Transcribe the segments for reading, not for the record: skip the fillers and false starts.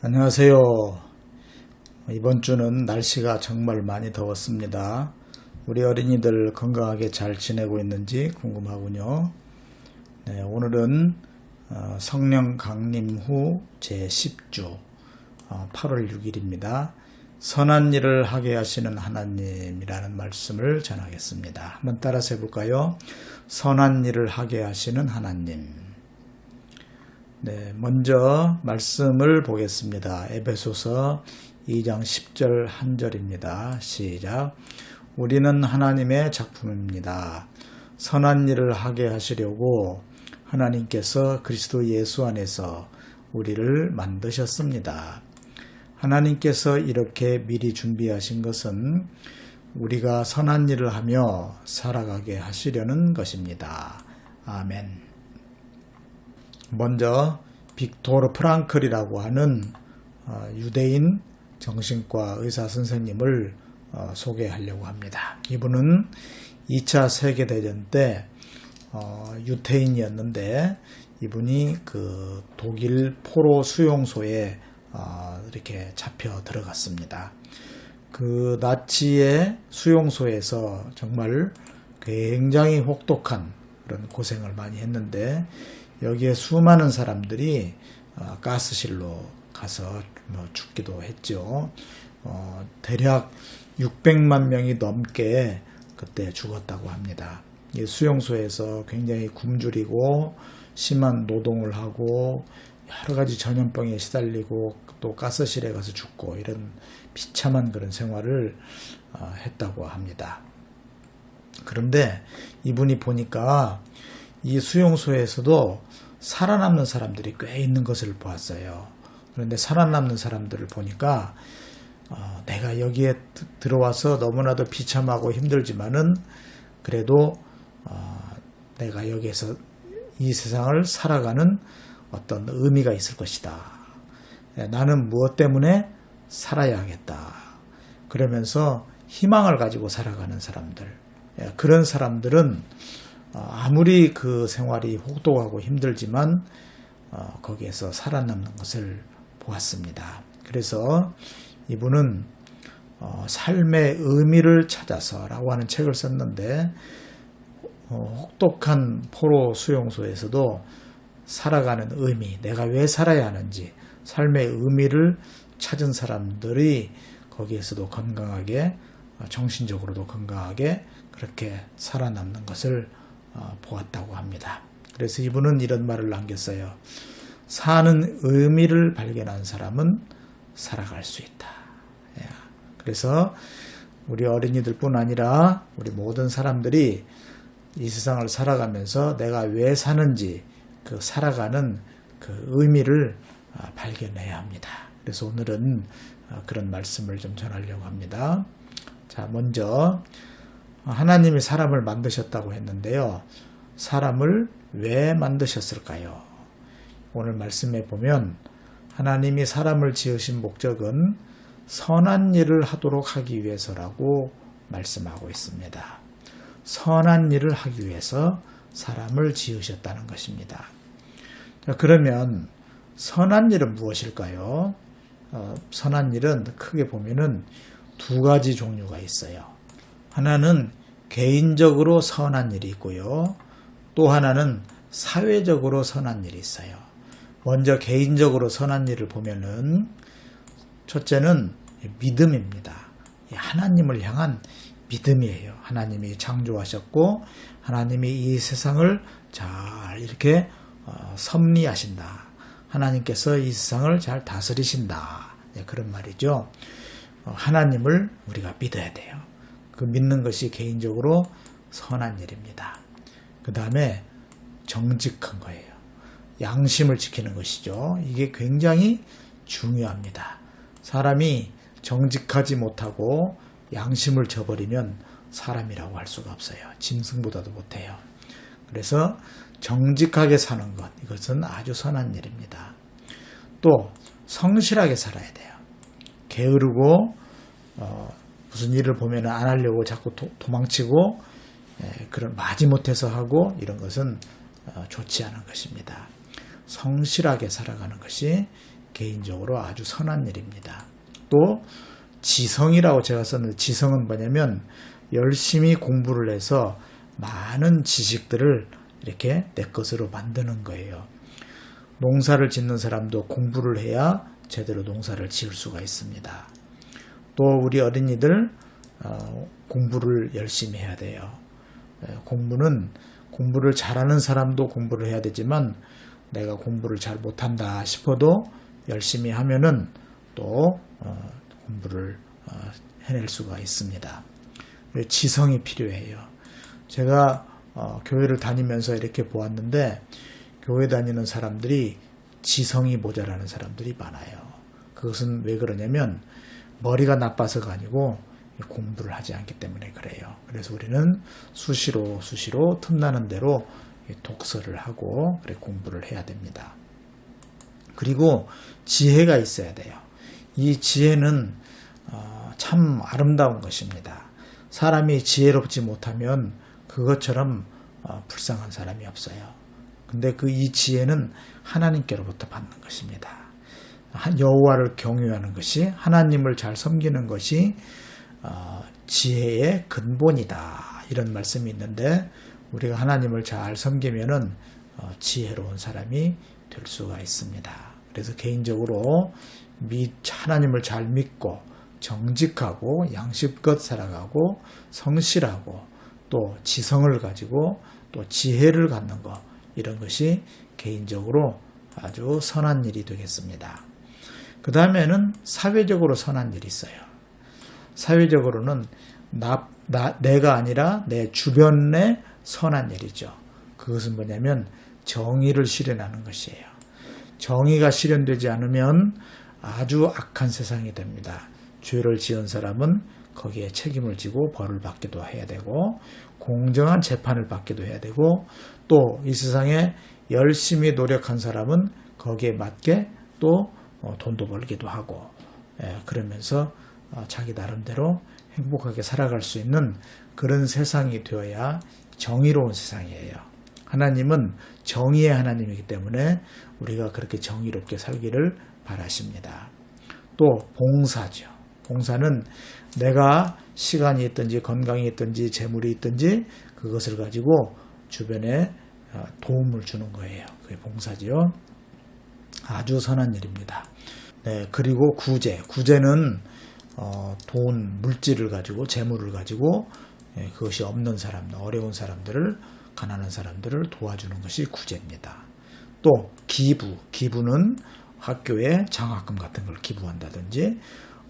안녕하세요. 이번 주는 날씨가 정말 많이 더웠습니다. 우리 어린이들 건강하게 잘 지내고 있는지 궁금하군요. 네, 오늘은 성령 강림 후 제10주 8월 6일입니다. 선한 일을 하게 하시는 하나님이라는 말씀을 전하겠습니다. 한번 따라서 해볼까요? 선한 일을 하게 하시는 하나님. 네, 먼저 말씀을 보겠습니다. 에베소서 2장 10절 한 절입니다. 시작. 우리는 하나님의 작품입니다. 선한 일을 하게 하시려고 하나님께서 그리스도 예수 안에서 우리를 만드셨습니다. 하나님께서 이렇게 미리 준비하신 것은 우리가 선한 일을 하며 살아가게 하시려는 것입니다. 아멘. 먼저 빅토르 프랑클이라고 하는 유대인 정신과 의사 선생님을 소개하려고 합니다. 이분은 2차 세계대전 때 유태인이었는데 이분이 그 독일 포로 수용소에 이렇게 잡혀 들어갔습니다. 그 나치의 수용소에서 정말 굉장히 혹독한 그런 고생을 많이 했는데 여기에 수많은 사람들이 가스실로 가서 죽기도 했죠. 대략 600만 명이 넘게 그때 죽었다고 합니다. 이 수용소에서 굉장히 굶주리고 심한 노동을 하고 여러 가지 전염병에 시달리고 또 가스실에 가서 죽고 이런 비참한 그런 생활을 했다고 합니다. 그런데 이분이 보니까 이 수용소에서도 살아남는 사람들이 꽤 있는 것을 보았어요. 그런데 살아남는 사람들을 보니까 내가 여기에 들어와서 너무나도 비참하고 힘들지만은 그래도 내가 여기에서 이 세상을 살아가는 어떤 의미가 있을 것이다. 나는 무엇 때문에 살아야 하겠다. 그러면서 희망을 가지고 살아가는 사람들. 그런 사람들은 아무리 그 생활이 혹독하고 힘들지만 거기에서 살아남는 것을 보았습니다. 그래서 이분은 삶의 의미를 찾아서 라고 하는 책을 썼는데 혹독한 포로 수용소에서도 살아가는 의미, 내가 왜 살아야 하는지 삶의 의미를 찾은 사람들이 거기에서도 건강하게 정신적으로도 건강하게 그렇게 살아남는 것을 보았다고 합니다. 그래서 이분은 이런 말을 남겼어요. 사는 의미를 발견한 사람은 살아갈 수 있다. 그래서 우리 어린이들뿐 아니라 우리 모든 사람들이 이 세상을 살아가면서 내가 왜 사는지 그 살아가는 그 의미를 발견해야 합니다. 그래서 오늘은 그런 말씀을 좀 전하려고 합니다. 자, 먼저 하나님이 사람을 만드셨다고 했는데요. 사람을 왜 만드셨을까요? 오늘 말씀에 보면 하나님이 사람을 지으신 목적은 선한 일을 하도록 하기 위해서라고 말씀하고 있습니다. 선한 일을 하기 위해서 사람을 지으셨다는 것입니다. 자, 그러면 선한 일은 무엇일까요? 선한 일은 크게 보면은 두 가지 종류가 있어요. 하나는 개인적으로 선한 일이 있고요. 또 하나는 사회적으로 선한 일이 있어요. 먼저 개인적으로 선한 일을 보면은 첫째는 믿음입니다. 하나님을 향한 믿음이에요. 하나님이 창조하셨고 하나님이 이 세상을 잘 이렇게 섭리하신다. 하나님께서 이 세상을 잘 다스리신다. 그런 말이죠. 하나님을 우리가 믿어야 돼요. 그 믿는 것이 개인적으로 선한 일입니다. 그 다음에 정직한 거예요. 양심을 지키는 것이죠. 이게 굉장히 중요합니다. 사람이 정직하지 못하고 양심을 저버리면 사람이라고 할 수가 없어요. 짐승보다도 못해요. 그래서 정직하게 사는 것, 이것은 아주 선한 일입니다. 또 성실하게 살아야 돼요. 게으르고 무슨 일을 보면 안 하려고 자꾸 도망치고 그런 마지못해서 하고 이런 것은 좋지 않은 것입니다. 성실하게 살아가는 것이 개인적으로 아주 선한 일입니다. 또 지성이라고 제가 썼는데, 지성은 뭐냐면 열심히 공부를 해서 많은 지식들을 이렇게 내 것으로 만드는 거예요. 농사를 짓는 사람도 공부를 해야 제대로 농사를 지을 수가 있습니다. 또 우리 어린이들 공부를 열심히 해야 돼요. 공부를 잘하는 사람도 공부를 해야 되지만, 내가 공부를 잘 못한다 싶어도 열심히 하면은 또 공부를 해낼 수가 있습니다. 지성이 필요해요. 제가 교회를 다니면서 이렇게 보았는데, 교회 다니는 사람들이 지성이 모자라는 사람들이 많아요. 그것은 왜 그러냐면 머리가 나빠서가 아니고 공부를 하지 않기 때문에 그래요. 그래서 우리는 수시로 틈나는 대로 독서를 하고 공부를 해야 됩니다. 그리고 지혜가 있어야 돼요. 이 지혜는 참 아름다운 것입니다. 사람이 지혜롭지 못하면 그것처럼 불쌍한 사람이 없어요. 근데 이 지혜는 하나님께로부터 받는 것입니다. 여호와를 경외하는 것이, 하나님을 잘 섬기는 것이 지혜의 근본이다, 이런 말씀이 있는데, 우리가 하나님을 잘 섬기면은 지혜로운 사람이 될 수가 있습니다. 그래서 개인적으로 하나님을 잘 믿고 정직하고 양심껏 살아가고 성실하고 또 지성을 가지고 또 지혜를 갖는 것, 이런 것이 개인적으로 아주 선한 일이 되겠습니다. 그 다음에는 사회적으로 선한 일이 있어요. 사회적으로는 내가 아니라 내 주변의 선한 일이죠. 그것은 뭐냐면 정의를 실현하는 것이에요. 정의가 실현되지 않으면 아주 악한 세상이 됩니다. 죄를 지은 사람은 거기에 책임을 지고 벌을 받기도 해야 되고, 공정한 재판을 받기도 해야 되고, 또 이 세상에 열심히 노력한 사람은 거기에 맞게 또 돈도 벌기도 하고, 그러면서 자기 나름대로 행복하게 살아갈 수 있는 그런 세상이 되어야 정의로운 세상이에요. 하나님은 정의의 하나님이기 때문에 우리가 그렇게 정의롭게 살기를 바라십니다. 또 봉사죠. 봉사는 내가 시간이 있든지 건강이 있든지 재물이 있든지 그것을 가지고 주변에 도움을 주는 거예요. 그게 봉사지요. 아주 선한 일입니다. 네, 그리고 구제는 돈, 물질을 가지고, 재물을 가지고 그것이 없는 사람들, 어려운 사람들을, 가난한 사람들을 도와주는 것이 구제입니다. 또 기부는 학교에 장학금 같은 걸 기부한다든지,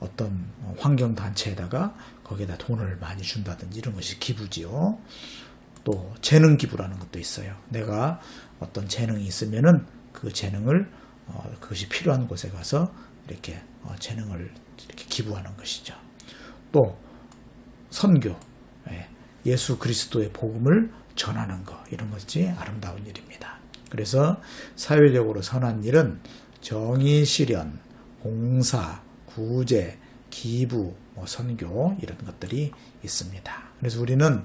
어떤 환경단체에다가 거기에다 돈을 많이 준다든지, 이런 것이 기부지요. 또 재능 기부라는 것도 있어요. 내가 어떤 재능이 있으면은 그 재능을 그것이 필요한 곳에 가서 이렇게 재능을 이렇게 기부하는 것이죠. 또 선교, 예수 그리스도의 복음을 전하는 것, 이런 것이 아름다운 일입니다. 그래서 사회적으로 선한 일은 정의 실현, 봉사, 구제, 기부, 선교, 이런 것들이 있습니다. 그래서 우리는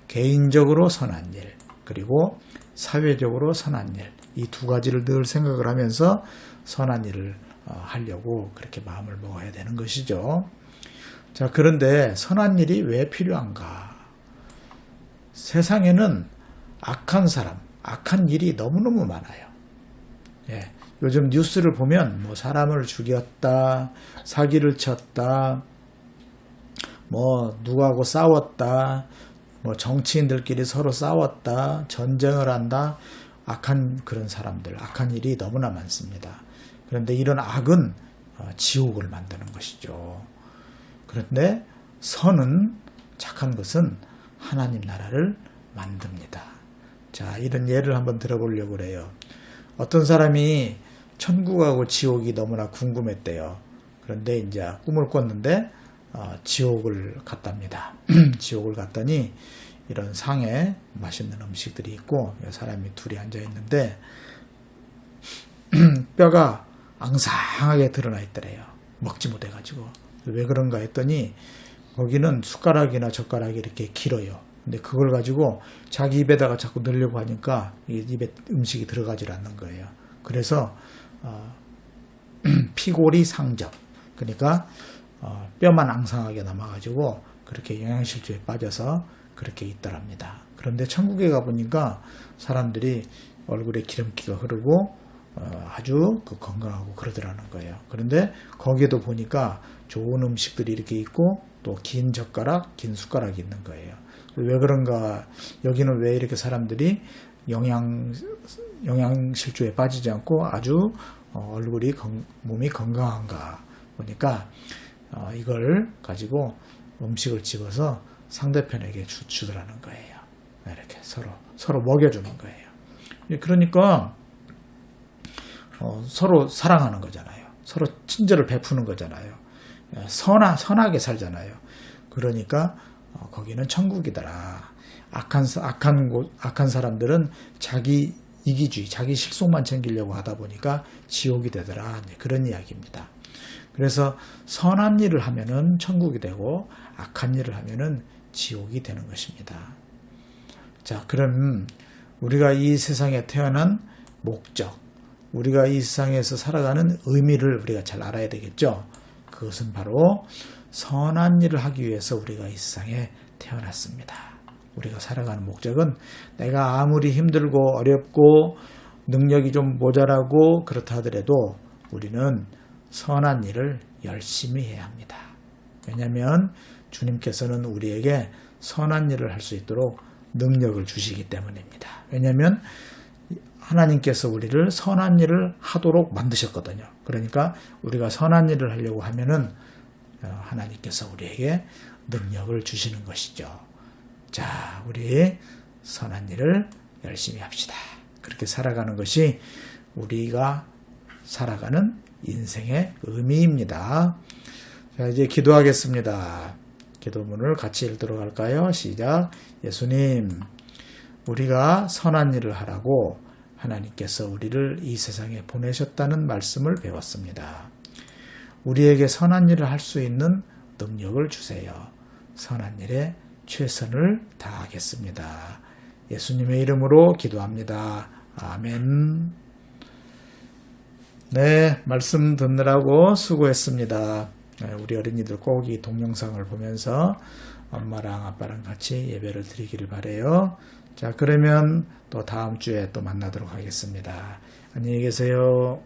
개인적으로 선한 일, 그리고 사회적으로 선한 일, 이 두 가지를 늘 생각을 하면서 선한 일을 하려고 그렇게 마음을 먹어야 되는 것이죠. 자, 그런데 선한 일이 왜 필요한가? 세상에는 악한 사람, 악한 일이 너무너무 많아요. 요즘 뉴스를 보면 사람을 죽였다, 사기를 쳤다, 누구하고 싸웠다, 정치인들끼리 서로 싸웠다, 전쟁을 한다, 악한 그런 사람들, 악한 일이 너무나 많습니다. 그런데 이런 악은 지옥을 만드는 것이죠. 그런데 선은, 착한 것은 하나님 나라를 만듭니다. 자, 이런 예를 한번 들어보려고 그래요. 어떤 사람이 천국하고 지옥이 너무나 궁금했대요. 그런데 이제 꿈을 꿨는데 지옥을 갔답니다. 지옥을 갔더니 이런 상에 맛있는 음식들이 있고 사람이 둘이 앉아 있는데 뼈가 앙상하게 드러나 있더래요. 먹지 못해가지고. 왜 그런가 했더니 거기는 숟가락이나 젓가락이 이렇게 길어요. 근데 그걸 가지고 자기 입에다가 자꾸 넣으려고 하니까 입에 음식이 들어가질 않는 거예요. 그래서 피골이 상접. 그러니까 뼈만 앙상하게 남아가지고 그렇게 영양실조에 빠져서 그렇게 있더랍니다. 그런데 천국에 가보니까 사람들이 얼굴에 기름기가 흐르고 아주 건강하고 그러더라는 거예요. 그런데 거기에도 보니까 좋은 음식들이 이렇게 있고 또 긴 젓가락, 긴 숟가락이 있는 거예요. 왜 그런가? 여기는 왜 이렇게 사람들이 영양실조에 빠지지 않고 아주 얼굴이 몸이 건강한가 보니까 이걸 가지고 음식을 집어서 상대편에게 주더라는 거예요. 이렇게 서로 먹여주는 거예요. 그러니까 서로 사랑하는 거잖아요. 서로 친절을 베푸는 거잖아요. 선하게 살잖아요. 그러니까 거기는 천국이더라. 악한 사람들은 자기 이기주의, 자기 실속만 챙기려고 하다 보니까 지옥이 되더라. 그런 이야기입니다. 그래서 선한 일을 하면은 천국이 되고 악한 일을 하면은 지옥이 되는 것입니다. 자, 그럼 우리가 이 세상에 태어난 목적, 우리가 이 세상에서 살아가는 의미를 우리가 잘 알아야 되겠죠. 그것은 바로 선한 일을 하기 위해서 우리가 이 세상에 태어났습니다. 우리가 살아가는 목적은 내가 아무리 힘들고 어렵고 능력이 좀 모자라고 그렇다 하더라도 우리는 선한 일을 열심히 해야 합니다. 왜냐하면 주님께서는 우리에게 선한 일을 할 수 있도록 능력을 주시기 때문입니다. 왜냐하면 하나님께서 우리를 선한 일을 하도록 만드셨거든요. 그러니까 우리가 선한 일을 하려고 하면은 하나님께서 우리에게 능력을 주시는 것이죠. 자, 우리 선한 일을 열심히 합시다. 그렇게 살아가는 것이 우리가 살아가는 인생의 의미입니다. 자, 이제 기도하겠습니다. 기도문을 같이 읽도록 할까요? 시작. 예수님, 우리가 선한 일을 하라고 하나님께서 우리를 이 세상에 보내셨다는 말씀을 배웠습니다. 우리에게 선한 일을 할 수 있는 능력을 주세요. 선한 일에 최선을 다하겠습니다. 예수님의 이름으로 기도합니다. 아멘. 네, 말씀 듣느라고 수고했습니다. 우리 어린이들 꼭 이 동영상을 보면서 엄마랑 아빠랑 같이 예배를 드리기를 바라요. 자, 그러면 또 다음 주에 또 만나도록 하겠습니다. 안녕히 계세요.